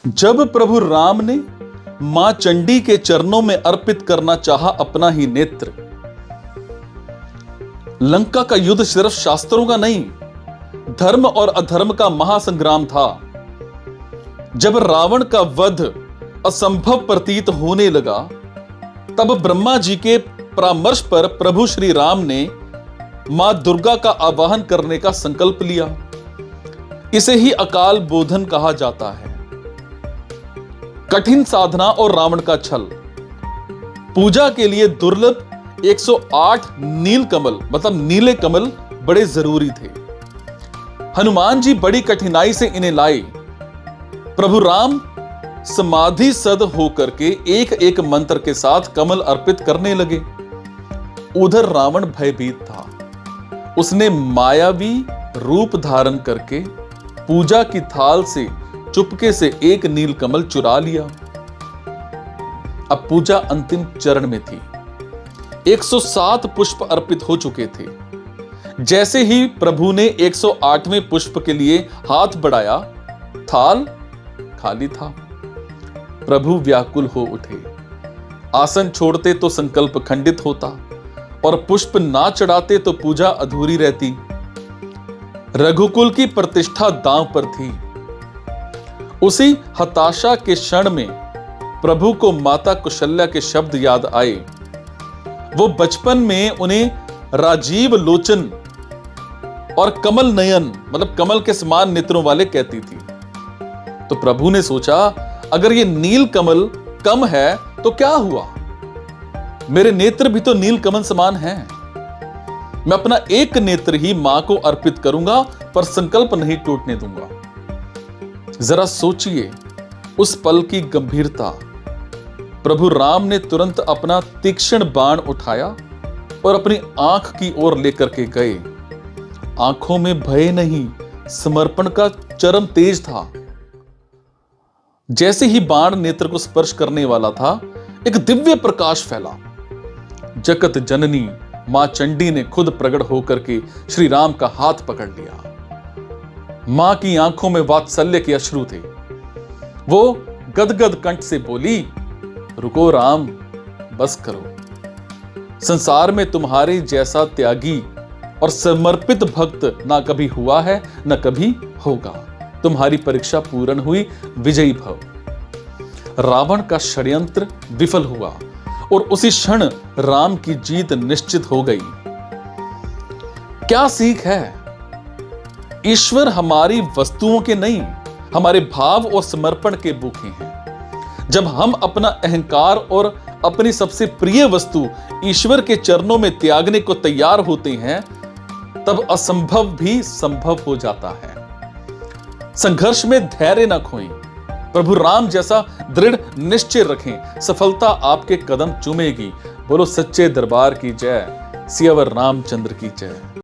जब प्रभु राम ने मां चंडी के चरणों में अर्पित करना चाहा अपना ही नेत्र, लंका का युद्ध सिर्फ शास्त्रों का नहीं, धर्म और अधर्म का महासंग्राम था। जब रावण का वध असंभव प्रतीत होने लगा, तब ब्रह्मा जी के परामर्श पर प्रभु श्री राम ने मां दुर्गा का आवाहन करने का संकल्प लिया। इसे ही अकाल बोधन कहा जाता है। कठिन साधना और रावण का छल। पूजा के लिए दुर्लभ 108 नील कमल मतलब नीले कमल बड़े जरूरी थे। हनुमान जी बड़ी कठिनाई से इन्हें लाए। प्रभु राम समाधि सद होकर के एक एक मंत्र के साथ कमल अर्पित करने लगे। उधर रावण भयभीत था। उसने मायावी रूप धारण करके पूजा की थाल से चुपके से एक नील कमल चुरा लिया। अब पूजा अंतिम चरण में थी। 107 पुष्प अर्पित हो चुके थे। जैसे ही प्रभु ने 108वें पुष्प के लिए हाथ बढ़ाया, थाल खाली था। प्रभु व्याकुल हो उठे। आसन छोड़ते तो संकल्प खंडित होता और पुष्प ना चढ़ाते तो पूजा अधूरी रहती। रघुकुल की प्रतिष्ठा दांव पर थी। उसी हताशा के क्षण में प्रभु को माता कौशल्या के शब्द याद आए। वो बचपन में उन्हें राजीव लोचन और कमल नयन मतलब कमल के समान नेत्रों वाले कहती थी। तो प्रभु ने सोचा, अगर ये नील कमल कम है तो क्या हुआ, मेरे नेत्र भी तो नील कमल समान हैं। मैं अपना एक नेत्र ही मां को अर्पित करूंगा, पर संकल्प नहीं टूटने दूंगा। जरा सोचिए उस पल की गंभीरता। प्रभु राम ने तुरंत अपना तीक्ष्ण बाण उठाया और अपनी आंख की ओर लेकर के गए। आंखों में भय नहीं, समर्पण का चरम तेज था। जैसे ही बाण नेत्र को स्पर्श करने वाला था, एक दिव्य प्रकाश फैला। जगत जननी मां चंडी ने खुद प्रकट होकर के श्री राम का हाथ पकड़ लिया। मां की आंखों में वात्सल्य के अश्रु थे। वो गदगद कंठ से बोली, रुको राम, बस करो। संसार में तुम्हारे जैसा त्यागी और समर्पित भक्त ना कभी हुआ है ना कभी होगा। तुम्हारी परीक्षा पूर्ण हुई, विजयी भव। रावण का षड्यंत्र विफल हुआ और उसी क्षण राम की जीत निश्चित हो गई। क्या सीख है? ईश्वर हमारी वस्तुओं के नहीं, हमारे भाव और समर्पण के भूखे हैं। जब हम अपना अहंकार और अपनी सबसे प्रिय वस्तु ईश्वर के चरणों में त्यागने को तैयार होते हैं, तब असंभव भी संभव हो जाता है। संघर्ष में धैर्य न खोएं, प्रभु राम जैसा दृढ़ निश्चय रखें। सफलता आपके कदम चूमेगी। बोलो सच्चे दरबार की जय, सियावर रामचंद्र की जय।